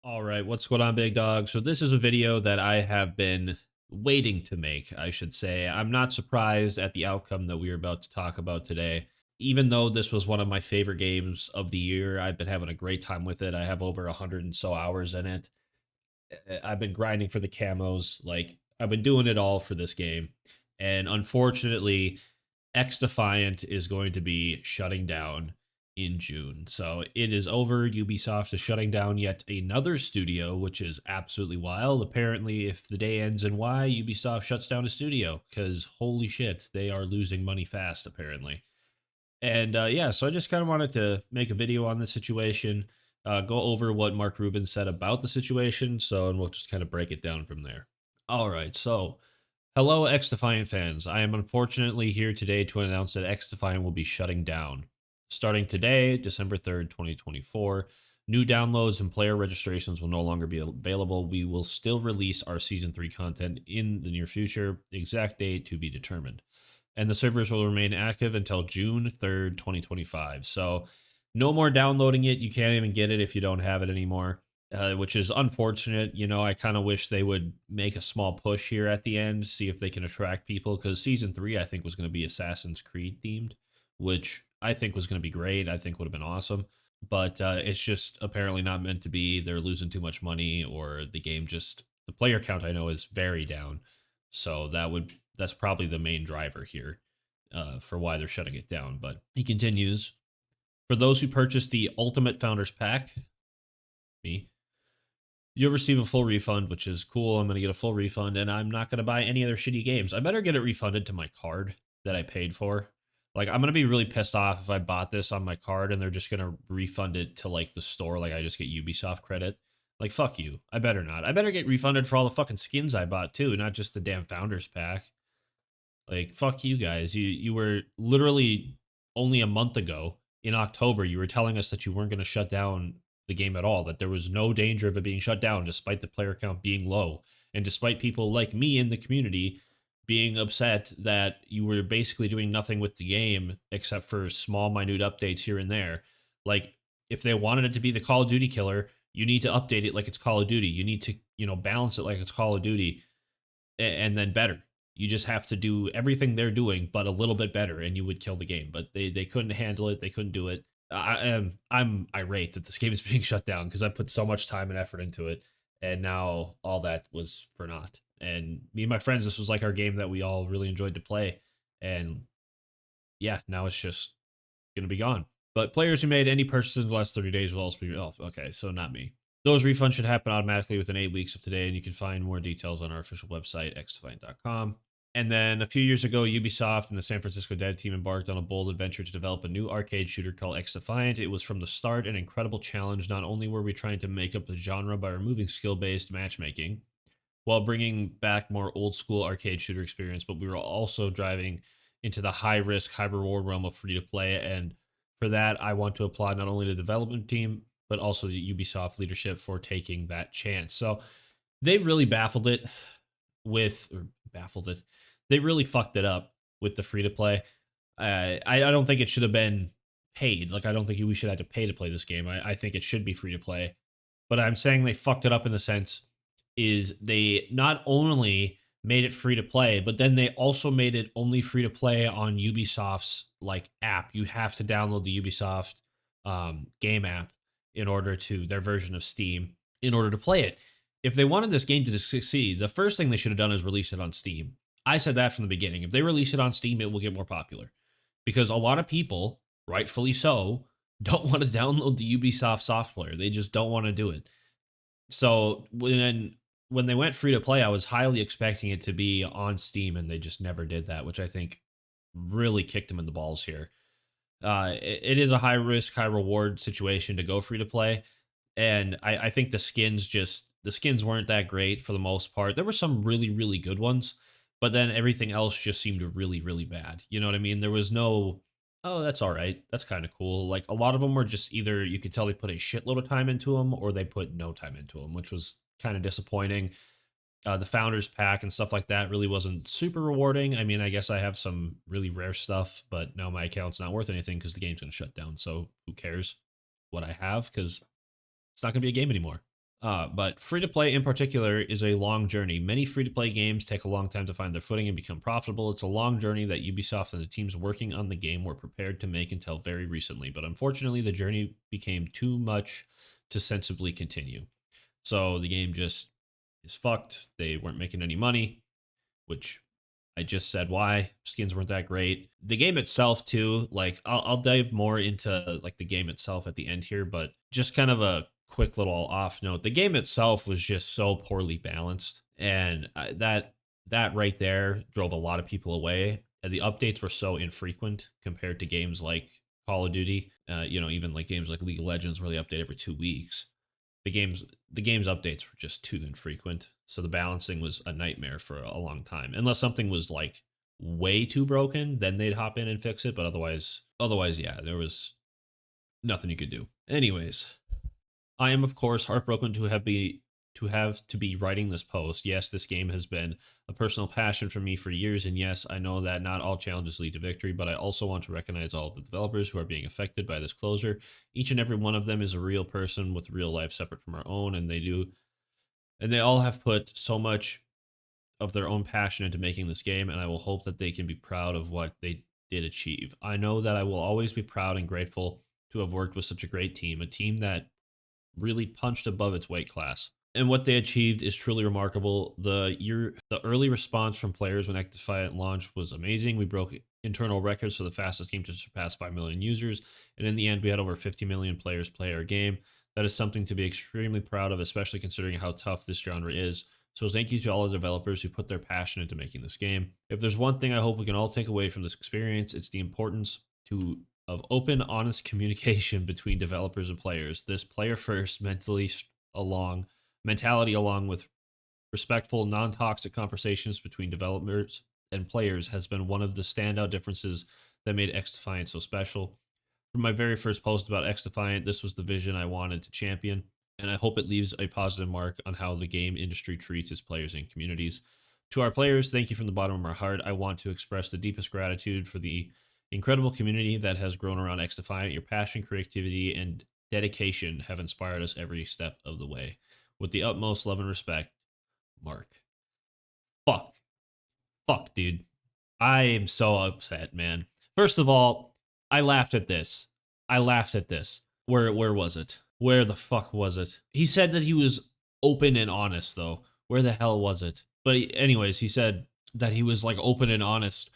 All right, what's going on, big dog? So this is a video that I have been waiting to make, I should say. I'm not surprised at the outcome that we are about to talk about today. Even though this was one of my favorite games of the year, I've been having a great time with it. I have over 100 and so hours in it. I've been grinding for the camos. Like, I've been doing it all for this game. And unfortunately, XDefiant is going to be shutting down in June. So it is over. Ubisoft is shutting down yet another studio, which is absolutely wild. Apparently, if the day ends in Y, Ubisoft shuts down a studio because holy shit, they are losing money fast, apparently. And yeah, so I just kind of wanted to make a video on this situation, go over what Mark Rubin said about the situation. So, and we'll just kind of break it down from there. All right, so hello, XDefiant fans. I am unfortunately here today to announce that XDefiant will be shutting down. Starting today, December 3rd, 2024, new downloads and player registrations will no longer be available. We will still release our Season 3 content in the near future, exact date to be determined. And the servers will remain active until June 3rd, 2025. So no more downloading it. You can't even get it if you don't have it anymore. Which is unfortunate. You know, I kind of wish they would make a small push here at the end, see if they can attract people, because Season 3, I think, was going to be Assassin's Creed themed, which I think was going to be great. I think would have been awesome. But it's just apparently not meant to be. They're losing too much money, or the game just, the player count I know is very down. So that's probably the main driver here for why they're shutting it down. But he continues, for those who purchased the Ultimate Founders Pack, me, you'll receive a full refund, which is cool. I'm going to get a full refund, and I'm not going to buy any other shitty games. I better get it refunded to my card that I paid for. Like, I'm going to be really pissed off if I bought this on my card and they're just going to refund it to, like, the store. Like, I just get Ubisoft credit. Like, fuck you. I better not. I better get refunded for all the fucking skins I bought, too, not just the damn Founders Pack. Like, fuck you guys. You were literally only a month ago in October, you were telling us that you weren't going to shut down the game at all, that there was no danger of it being shut down despite the player count being low. And despite people like me in the community being upset that you were basically doing nothing with the game except for small, minute updates here and there. Like, if they wanted it to be the Call of Duty killer, you need to update it like it's Call of Duty. You need to, balance it like it's Call of Duty and then better. You just have to do everything they're doing, but a little bit better, and you would kill the game. But they couldn't handle it. They couldn't do it. I'm irate that this game is being shut down because I put so much time and effort into it, and now all that was for naught. And me and my friends, this was like our game that we all really enjoyed to play, and yeah, now it's just gonna be gone. But players who made any purchases in the last 30 days will also be. Oh, okay, so not me. Those refunds should happen automatically within 8 weeks of today, and you can find more details on our official website, xdefiant.com. And then a few years ago, Ubisoft and the San Francisco dev team embarked on a bold adventure to develop a new arcade shooter called XDefiant. It was from the start an incredible challenge. Not only were we trying to make up the genre by removing skill-based matchmaking, while bringing back more old-school arcade shooter experience, but we were also driving into the high-risk, high-reward realm of free-to-play. And for that, I want to applaud not only the development team, but also the Ubisoft leadership for taking that chance. So they really baffled it they really fucked it up with the free to play. I don't think it should have been paid. Like, I don't think we should have to pay to play this game. I think it should be free to play. But I'm saying they fucked it up in the sense is they not only made it free to play, but then they also made it only free to play on Ubisoft's like app. You have to download the Ubisoft game app in order to their version of Steam in order to play it. If they wanted this game to succeed, the first thing they should have done is release it on Steam. I said that from the beginning. If they release it on Steam, it will get more popular because a lot of people, rightfully so, don't want to download the Ubisoft software. They just don't want to do it. So when they went free to play, I was highly expecting it to be on Steam, and they just never did that, which I think really kicked them in the balls here. It is a high risk, high reward situation to go free to play. And I think the skins weren't that great for the most part. There were some really, really good ones, but then everything else just seemed really, really bad. You know what I mean? There was no, oh, that's all right. That's kind of cool. Like, a lot of them were just either you could tell they put a shitload of time into them or they put no time into them, which was kind of disappointing. The Founders Pack and stuff like that really wasn't super rewarding. I mean, I guess I have some really rare stuff, but now my account's not worth anything because the game's going to shut down. So who cares what I have? Because it's not going to be a game anymore. But free to play in particular is a long journey. Many free to play games take a long time to find their footing and become profitable. It's a long journey that Ubisoft and the teams working on the game were prepared to make until very recently. But unfortunately, the journey became too much to sensibly continue. So the game just is fucked. They weren't making any money, which I just said why. Skins weren't that great. The game itself too, like I'll dive more into like the game itself at the end here, but just kind of a quick little off note. The game itself was just so poorly balanced, and that right there drove a lot of people away. And the updates were so infrequent compared to games like Call of Duty, even like games like League of Legends where they update every 2 weeks. The game's updates were just too infrequent, so the balancing was a nightmare for a long time. Unless something was like way too broken, then they'd hop in and fix it. But otherwise, yeah, there was nothing you could do. Anyways, I am of course heartbroken to be writing this post. Yes, this game has been a personal passion for me for years, and yes, I know that not all challenges lead to victory, but I also want to recognize all of the developers who are being affected by this closure. Each and every one of them is a real person with real life separate from our own, and they all have put so much of their own passion into making this game, and I will hope that they can be proud of what they did achieve. I know that I will always be proud and grateful to have worked with such a great team, a team that really punched above its weight class. And what they achieved is truly remarkable. The early response from players when XDefiant launched was amazing. We broke internal records for the fastest game to surpass 5 million users, and in the end, we had over 50 million players play our game. That is something to be extremely proud of, especially considering how tough this genre is. So thank you to all the developers who put their passion into making this game. If there's one thing I hope we can all take away from this experience, it's the importance of open, honest communication between developers and players. This player first mentality along with respectful, non-toxic conversations between developers and players has been one of the standout differences that made XDefiant so special. From my very first post about XDefiant, this was the vision I wanted to champion, and I hope it leaves a positive mark on how the game industry treats its players and communities. To our players, thank you from the bottom of my heart. I want to express the deepest gratitude for the incredible community that has grown around XDefiant. Your passion, creativity, and dedication have inspired us every step of the way. With the utmost love and respect, Mark. Fuck. Fuck, dude. I am so upset, man. First of all, I laughed at this. I laughed at this. Where was it? Where the fuck was it? He said that he was open and honest, though. Where the hell was it? But anyways, he said that he was like open and honest.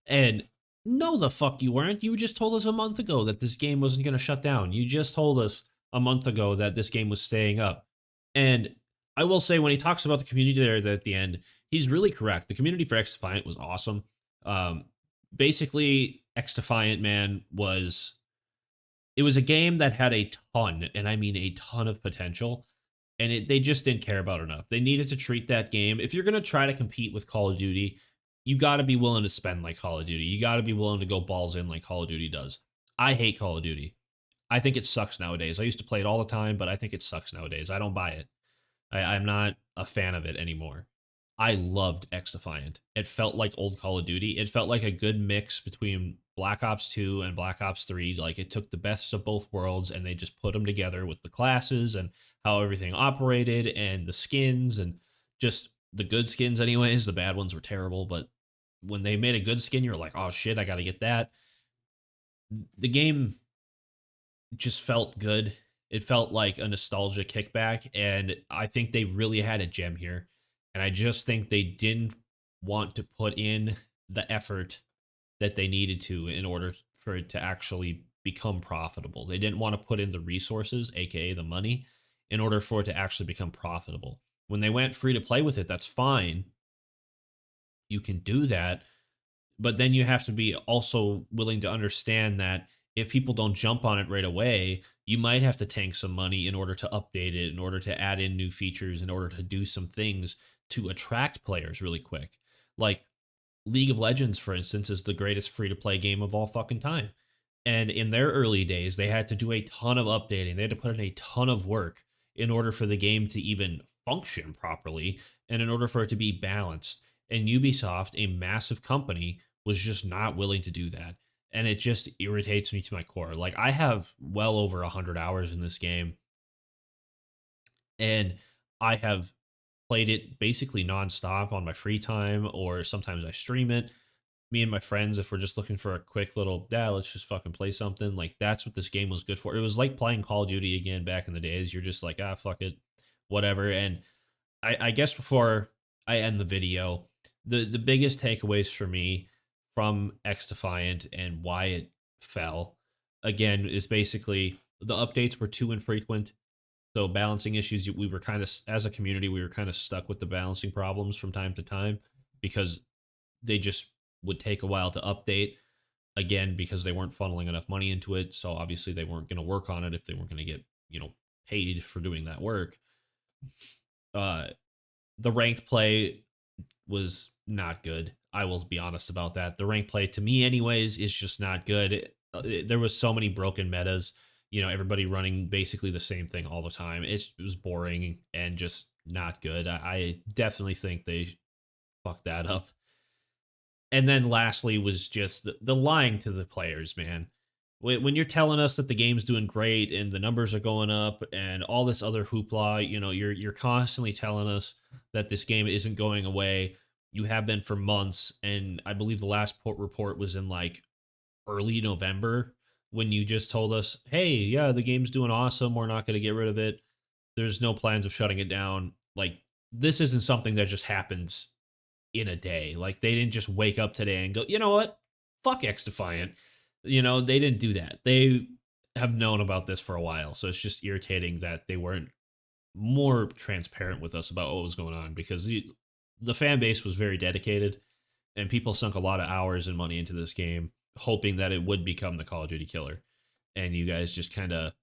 And no, the fuck you weren't. You just told us a month ago that this game wasn't going to shut down. You just told us a month ago that this game was staying up. And I will say, when he talks about the community there at the end, he's really correct. The community for XDefiant was awesome. Basically, XDefiant, man, it was a game that had a ton, and I mean a ton of potential, and they just didn't care about enough. They needed to treat that game. If you're going to try to compete with Call of Duty, you got to be willing to spend like Call of Duty. You got to be willing to go balls in like Call of Duty does. I hate Call of Duty. I think it sucks nowadays. I used to play it all the time, but I think it sucks nowadays. I don't buy it. I'm not a fan of it anymore. I loved XDefiant. It felt like old Call of Duty. It felt like a good mix between Black Ops 2 and Black Ops 3. Like, it took the best of both worlds and they just put them together with the classes and how everything operated and the skins, and just the good skins anyways. The bad ones were terrible, but when they made a good skin, you're like, oh shit, I got to get that. The game just felt good. It felt like a nostalgia kickback, and I think they really had a gem here. And I just think they didn't want to put in the effort that they needed to in order for it to actually become profitable. They didn't want to put in the resources, aka the money, in order for it to actually become profitable. When they went free to play with it, that's fine. You can do that, but then you have to be also willing to understand that if people don't jump on it right away, you might have to tank some money in order to update it, in order to add in new features, in order to do some things to attract players really quick. Like League of Legends, for instance, is the greatest free-to-play game of all fucking time. And in their early days, they had to do a ton of updating. They had to put in a ton of work in order for the game to even function properly and in order for it to be balanced. And Ubisoft, a massive company, was just not willing to do that. And it just irritates me to my core. Like, I have well over 100 hours in this game, And I have played it basically nonstop on my free time, or sometimes I stream it. Me and my friends, if we're just looking for a quick little, yeah, let's just fucking play something. Like, that's what this game was good for. It was like playing Call of Duty again back in the days. You're just like, ah, fuck it, whatever. And I guess before I end the video, the biggest takeaways for me from XDefiant and why it fell again is basically the updates were too infrequent. So balancing issues, we were kind of, as a community, we were kind of stuck with the balancing problems from time to time because they just would take a while to update, again, because they weren't funneling enough money into it. So obviously they weren't going to work on it if they weren't going to get, paid for doing that work. The ranked play was not good. I will be honest about that. The ranked play, to me anyways, is just not good. There was so many broken metas, everybody running basically the same thing all the time. It was boring and just not good. I definitely think they fucked that up. And then lastly was just the lying to the players, man. When you're telling us that the game's doing great and the numbers are going up and all this other hoopla, you're constantly telling us that this game isn't going away. You have been for months, and I believe the last report was in like early November when you just told us, hey, yeah, the game's doing awesome. We're not going to get rid of it. There's no plans of shutting it down. Like, this isn't something that just happens in a day. Like, they didn't just wake up today and go, you know what? Fuck XDefiant. They didn't do that. They have known about this for a while. So it's just irritating that they weren't more transparent with us about what was going on, because the fan base was very dedicated and people sunk a lot of hours and money into this game, hoping that it would become the Call of Duty killer. And you guys just kind of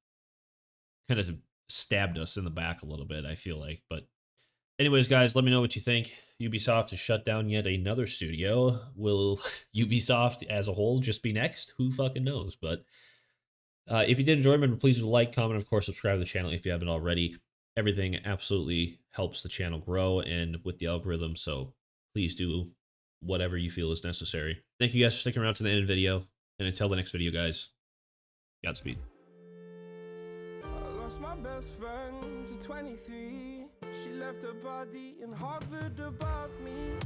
stabbed us in the back a little bit, I feel like. But anyways, guys, let me know what you think. Ubisoft has shut down yet another studio. Will Ubisoft as a whole just be next? Who fucking knows? But if you did enjoy, remember, please like, comment, of course, subscribe to the channel if you haven't already. Everything absolutely helps the channel grow and with the algorithm, so please do whatever you feel is necessary. Thank you guys for sticking around to the end of the video, and until the next video, guys, Godspeed. I lost my best friend to 23. She left her body in Harvard above me.